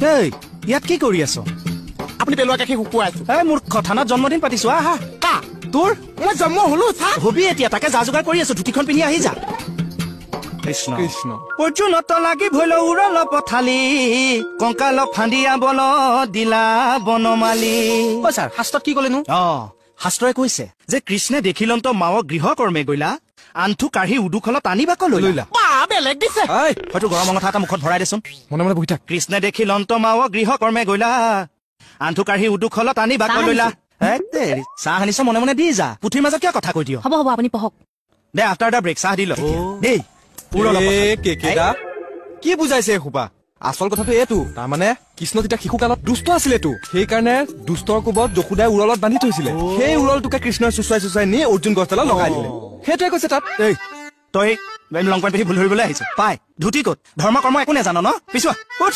এই ইয়াত কি কৰি আছ? আপুনি পেলোৱা গাখীৰ শুকুৱাই আছো। এই মোৰ থানাত জন্মদিন পাতিছো আহা। কা তোৰ মই জন্ম হলো চা হবি এতিয়া তাকে যা যোগাৰ কৰি আছো ধুতিখন পিন্ধি আহি যা। কৃষ্ণ কৃষ্ণ অৰ্জুনত লাগি ভৈল উৰল পথালি কংকাল ফান্দিয়া বল দিলা বনমালী। অ ছাৰ শাস্ত্ৰত কি ক'লেনো? শাস্ত্ৰই কৈছে যে কৃষ্ণে দেখিলন্ত মাৱক গৃহ কৰ্মে গৈলা আনঠু কাঢ়ি উদুখলত আনিবাক লৈলা। বেলেগ দিছে হয়তো গৰমৰ কথা এটা মুখত ভৰাই দেচোন। মনে মনে বহি থাক। কৃষ্ণে দেখিলন্ত মাৱক গৃহ কৰ্মে গৈলা আনঠু কাঢ়ি উদুখলত আনিবাক লৈলা। চাহ আনিছ মনে মনে দি যা পুথিৰ মাজত কিয় কথা কৈ দিয়? হ'ব হ'ব আপুনি পঢ়ক দে আফটাৰ দ্য ব্ৰেক চাহ দি ল দেই। কি বুজাইছে এসোপা? আচল কথাটো এইটো তাৰমানে কৃষ্ণ যেতিয়া শিশুকালত দুষ্ট আছিলেতো সেইকাৰণে দুষ্টৰ কোবত যশোদাই উৰলত বান্ধি থৈছিলে। সেই উৰলটোকে কৃষ্ণই চুচুৱাই চুচুৱাই নি অৰ্জুন গছডালত লগাই দিলে। সেইটোৱে কৈছে তাত। এই তই লং পেণ্ট পিন্ধি ভুল ধৰিবলৈ আহিছ পাই ধুতি ক'ত ধৰ্ম কৰ্ম একো নেজান ন পিছোৱা উঠ।